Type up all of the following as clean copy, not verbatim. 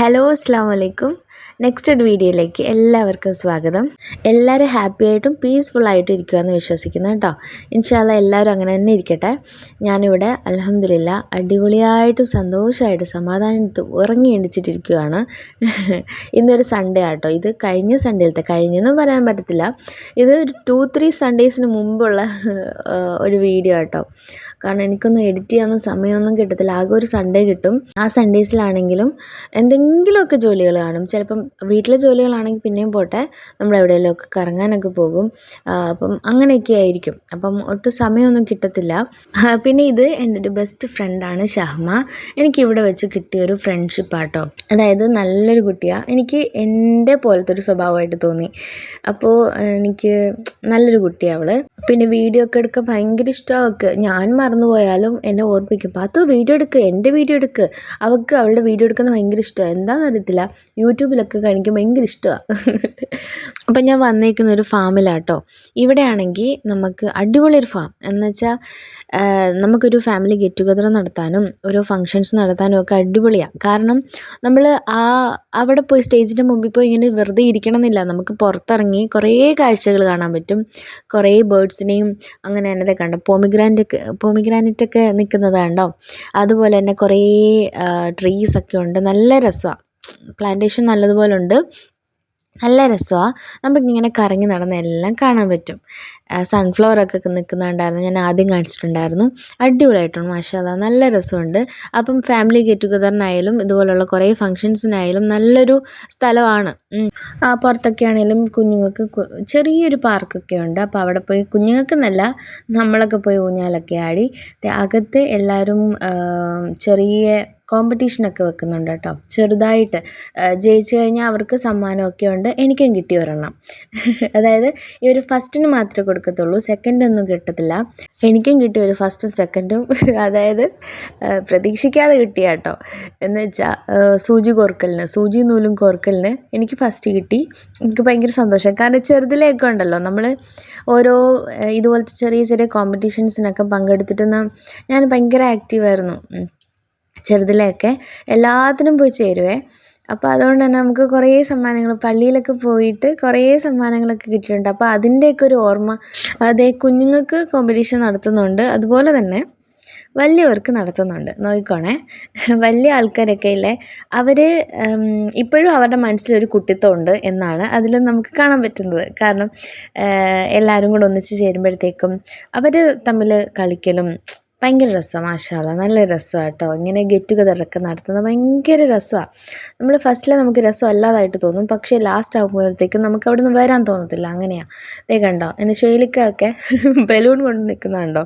Hello അസ്സാം വലൈക്കും. Next ഒരു വീഡിയോയിലേക്ക് എല്ലാവർക്കും സ്വാഗതം. എല്ലാവരും ഹാപ്പി ആയിട്ടും പീസ്ഫുള്ളായിട്ടും ഇരിക്കുകയെന്ന് ഇൻഷാ അല്ലാഹ് എല്ലാവരും അങ്ങനെ തന്നെ ഇരിക്കട്ടെ. ഞാനിവിടെ അൽഹംദുലില്ലാ അടിപൊളിയായിട്ടും സന്തോഷമായിട്ട് സമാധാനത്ത് ഉറങ്ങി എണിച്ചിട്ടിരിക്കുകയാണ്. ഇന്നൊരു സൺഡേ ആട്ടോ. ഇത് കഴിഞ്ഞ സൺഡേയിലത്തെ, കഴിഞ്ഞെന്ന് പറയാൻ പറ്റത്തില്ല, ഇത് ഒരു 2-3 സൺഡേയ്സിന് മുമ്പുള്ള ഒരു വീഡിയോ ആട്ടോ. കാരണം എനിക്കൊന്നും എഡിറ്റ് ചെയ്യാനൊന്നും സമയമൊന്നും കിട്ടത്തില്ല. ആകെ ഒരു സൺഡേ കിട്ടും. ആ സൺഡേയ്സിലാണെങ്കിലും എന്തെങ്കിലുമൊക്കെ ജോലികൾ കാണും. ചിലപ്പം വീട്ടിലെ ജോലികളാണെങ്കിൽ പിന്നെയും പോട്ടെ, നമ്മൾ എവിടെയെങ്കിലുമൊക്കെ കറങ്ങാനൊക്കെ പോകും. അപ്പം അങ്ങനെയൊക്കെ ആയിരിക്കും. അപ്പം ഒട്ടും സമയമൊന്നും കിട്ടത്തില്ല. പിന്നെ ഇത് എൻ്റെ ഒരു ബെസ്റ്റ് ഫ്രണ്ടാണ് ഷഹ്മ. എനിക്കിവിടെ വെച്ച് കിട്ടിയൊരു ഫ്രണ്ട്ഷിപ്പാട്ടോ. അതായത് നല്ലൊരു കുട്ടിയാണ്. എനിക്ക് എൻ്റെ പോലത്തെ ഒരു സ്വഭാവമായിട്ട് തോന്നി. അപ്പോൾ എനിക്ക് നല്ലൊരു കുട്ടിയാണ് അവൾ. പിന്നെ വീഡിയോ ഒക്കെ എടുക്കാൻ ഭയങ്കര ഇഷ്ടമാണ് അവൾക്ക്. ഞാൻ മറന്നു പോയാലും എന്നെ ഓർമ്മിക്കും, പാത്തു വീഡിയോ എടുക്ക്, എൻ്റെ വീഡിയോ എടുക്ക്. അവൾക്ക് അവളുടെ വീഡിയോ എടുക്കുന്നത് ഭയങ്കര ഇഷ്ടമാണ്. എന്താണെന്ന് അറിയത്തില്ല, യൂട്യൂബിലൊക്കെ കാണിക്കും, ഭയങ്കര ഇഷ്ടമാണ്. അപ്പം ഞാൻ വന്നേക്കുന്ന ഒരു ഫാമിലാട്ടോ. ഇവിടെയാണെങ്കിൽ നമുക്ക് അടിപൊളി ഒരു ഫാം എന്ന് വെച്ചാൽ നമുക്കൊരു ഫാമിലി ഗെറ്റ് ടുഗദർ നടത്താനും ഓരോ ഫങ്ഷൻസ് നടത്താനും ഒക്കെ അടിപൊളിയാണ്. കാരണം നമ്മൾ അവിടെ പോയി സ്റ്റേജിൻ്റെ മുമ്പിൽ പോയി ഇങ്ങനെ വെറുതെ ഇരിക്കണം എന്നില്ല. നമുക്ക് പുറത്തിറങ്ങി കുറേ കാഴ്ചകൾ കാണാൻ പറ്റും. കുറേ ബേർഡ്സിനെയും അങ്ങനെ തന്നെ കണ്ടോ, പോമിഗ്രാനറ്റൊക്കെ നിൽക്കുന്നത് കണ്ടോ. അതുപോലെ തന്നെ കുറേ ട്രീസൊക്കെ ഉണ്ട്. നല്ല രസമാണ്. പ്ലാന്റേഷൻ നല്ലതുപോലെ ഉണ്ട്. നല്ല രസമാണ്. നമുക്കിങ്ങനെ കറങ്ങി നടന്ന് എല്ലാം കാണാൻ പറ്റും. സൺഫ്ലവറൊക്കെ നിൽക്കുന്നുണ്ടായിരുന്നു, ഞാൻ ആദ്യം കാണിച്ചിട്ടുണ്ടായിരുന്നു. അടിപൊളിയായിട്ടുണ്ട്, മാഷാ അല്ലാഹ്, നല്ല രസമുണ്ട്. അപ്പം ഫാമിലി ഗെറ്റ് ടുഗദറിനായാലും ഇതുപോലുള്ള കുറേ ഫങ്ഷൻസിനായാലും നല്ലൊരു സ്ഥലമാണ്. പുറത്തൊക്കെ ആണെങ്കിലും കുഞ്ഞുങ്ങൾക്ക് ചെറിയൊരു പാർക്കൊക്കെ ഉണ്ട്. അപ്പോൾ അവിടെ പോയി കുഞ്ഞുങ്ങൾക്കെന്നല്ല, നമ്മളൊക്കെ പോയി ഊഞ്ഞാലൊക്കെ ആടി. അകത്ത് എല്ലാവരും ചെറിയ കോമ്പറ്റീഷനൊക്കെ വെക്കുന്നുണ്ട് കേട്ടോ. ചെറുതായിട്ട് ജയിച്ചു കഴിഞ്ഞാൽ അവർക്ക് സമ്മാനമൊക്കെ ഉണ്ട്. എനിക്കും കിട്ടി ഒരെണ്ണം. അതായത് ഈ ഒരു ഫസ്റ്റിന് മാത്രമേ കൊടുക്കത്തുള്ളൂ, സെക്കൻഡൊന്നും കിട്ടത്തില്ല. എനിക്കും കിട്ടി ഒരു ഫസ്റ്റും സെക്കൻഡും. അതായത് പ്രതീക്ഷിക്കാതെ കിട്ടിയ കേട്ടോ. എന്ന് വെച്ചാൽ സൂചി നൂലും കോർക്കലിന് എനിക്ക് ഫസ്റ്റ് കിട്ടി. എനിക്ക് ഭയങ്കര സന്തോഷം. കാരണം ചെറുതിലെയൊക്കെ ഉണ്ടല്ലോ നമ്മൾ ഓരോ ഇതുപോലത്തെ ചെറിയ ചെറിയ കോമ്പറ്റീഷൻസിനൊക്കെ പങ്കെടുത്തിട്ട് ഞാൻ ഭയങ്കര ആക്റ്റീവായിരുന്നു. ചെറുതിലെയൊക്കെ എല്ലാത്തിനും പോയി ചേരുവേ. അപ്പോൾ അതുകൊണ്ട് തന്നെ നമുക്ക് കുറേ സമ്മാനങ്ങൾ, പള്ളിയിലൊക്കെ പോയിട്ട് കുറേ സമ്മാനങ്ങളൊക്കെ കിട്ടിയിട്ടുണ്ട്. അപ്പോൾ അതിൻ്റെയൊക്കെ ഒരു ഓർമ്മ. അതേ, കുഞ്ഞുങ്ങൾക്ക് കോമ്പറ്റീഷൻ നടത്തുന്നുണ്ട്, അതുപോലെ തന്നെ വലിയവർക്ക് നടത്തുന്നുണ്ട്. നോക്കിക്കോണേ, വലിയ ആൾക്കാരൊക്കെ ഇല്ലേ, അവർ ഇപ്പോഴും അവരുടെ മനസ്സിലൊരു കുട്ടിത്തമുണ്ട് എന്നാണ് അതിൽ നമുക്ക് കാണാൻ പറ്റുന്നത്. കാരണം എല്ലാവരും കൂടെ ഒന്നിച്ച് ചേരുമ്പോഴത്തേക്കും അവർ തമ്മിൽ കളിക്കലും ഭയങ്കര രസമാണ്. മാഷാ അല്ലാഹ്, നല്ല രസമാണ് കേട്ടോ. ഇങ്ങനെ ഗെറ്റ് ടുഗദറൊക്കെ നടത്തുന്നത് ഭയങ്കര രസമാണ്. നമ്മൾ ഫസ്റ്റിൽ നമുക്ക് രസമല്ലാതായിട്ട് തോന്നും, പക്ഷേ ലാസ്റ്റ് ആകുമ്പോഴത്തേക്കും നമുക്ക് അവിടെ നിന്ന് വരാൻ തോന്നത്തില്ല. അങ്ങനെയാണ്. ദേ കണ്ടോ, എൻ്റെ ഷെയ്ലിക്കൊക്കെ ബലൂൺ കൊണ്ട് നിൽക്കുന്നുണ്ടോ.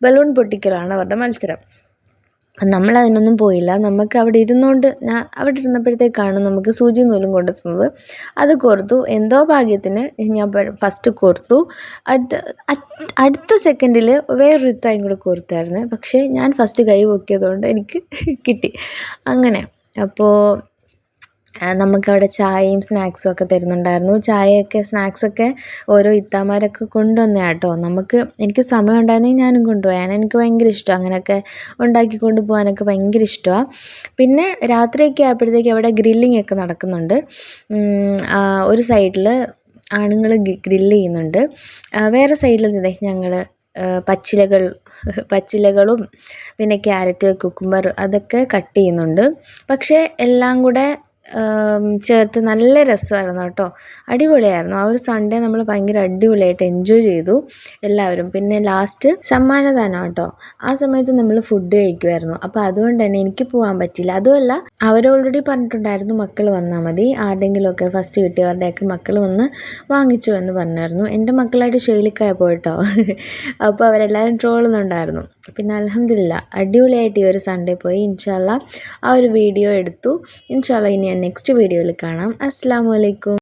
ബലൂൺ പൊട്ടിക്കലാണ് അവരുടെ മത്സരം. നമ്മളതിനൊന്നും പോയില്ല. നമുക്ക് അവിടെ ഇരുന്നുകൊണ്ട്, അവിടെ ഇരുന്നപ്പോഴത്തേക്കാണ് നമുക്ക് സൂചി നൂലും കൊണ്ടുത്തന്നത്. അത് കോർത്തു. എന്തോ ഭാഗ്യത്തിന് ഞാൻ ഫസ്റ്റ് കോർത്തു. അടുത്ത സെക്കൻഡിൽ വേറൊരു ഇത്തായും കൂടെ കോർത്തായിരുന്നു. പക്ഷേ ഞാൻ ഫസ്റ്റ് കൈ പൊക്കിയതുകൊണ്ട് എനിക്ക് കിട്ടി. അങ്ങനെ അപ്പോൾ നമുക്കവിടെ ചായയും സ്നാക്സും ഒക്കെ തരുന്നുണ്ടായിരുന്നു. ചായയൊക്കെ സ്നാക്സൊക്കെ ഓരോ ഇത്താമാരൊക്കെ കൊണ്ടുവന്നതാണ് കേട്ടോ. എനിക്ക് സമയം ഉണ്ടായിരുന്നെങ്കിൽ ഞാനും കൊണ്ടുപോയാൽ. എനിക്ക് ഭയങ്കര ഇഷ്ടമാണ് അങ്ങനെയൊക്കെ ഉണ്ടാക്കി കൊണ്ടുപോകാനൊക്കെ ഭയങ്കര ഇഷ്ടമാണ്. പിന്നെ രാത്രിയൊക്കെ ആയപ്പോഴത്തേക്ക് അവിടെ ഗ്രില്ലിംഗ് ഒക്കെ നടക്കുന്നുണ്ട്. ഒരു സൈഡിൽ ആണുങ്ങൾ ഗ്രില്ല് ചെയ്യുന്നുണ്ട്, വേറെ സൈഡിൽ നിന്നേ ഞങ്ങൾ പച്ചിലകളും പിന്നെ ക്യാരറ്റ്, കുക്കുംബർ അതൊക്കെ കട്ട് ചെയ്യുന്നുണ്ട്. പക്ഷേ എല്ലാം കൂടെ ചേർത്ത് നല്ല രസമായിരുന്നു കേട്ടോ. അടിപൊളിയായിരുന്നു. ആ ഒരു സൺഡേ നമ്മൾ ഭയങ്കര അടിപൊളിയായിട്ട് എൻജോയ് ചെയ്തു എല്ലാവരും. പിന്നെ ലാസ്റ്റ് സമ്മാനദാനം കേട്ടോ. ആ സമയത്ത് നമ്മൾ ഫുഡ് കഴിക്കുമായിരുന്നു. അപ്പോൾ അതുകൊണ്ട് തന്നെ എനിക്ക് പോകാൻ പറ്റില്ല. അതുമല്ല, അവർ ഓൾറെഡി പറഞ്ഞിട്ടുണ്ടായിരുന്നു മക്കൾ വന്നാൽ മതി, ആരുടെയെങ്കിലുമൊക്കെ ഫസ്റ്റ് കിട്ടിയവരുടെയൊക്കെ മക്കൾ വന്ന് വാങ്ങിച്ചു എന്ന് പറഞ്ഞായിരുന്നു. എൻ്റെ മക്കളായിട്ട് ഷെയ്ലിക്കായ പോയിട്ടോ. അപ്പോൾ അവരെല്ലാവരും ട്രോളുന്നുണ്ടായിരുന്നു. പിന്നെ അൽഹംദുലില്ലാ അടിപൊളിയായിട്ട് ഈ ഒരു സൺഡേ പോയി. ഇൻഷാ അല്ലാഹ് ആ ഒരു വീഡിയോ എടുത്തു. ഇൻഷാ അല്ലാഹ് ഇനി നെക്സ്റ്റ് വീഡിയോയിൽ കാണാം. അസ്സലാമു അലൈക്കും.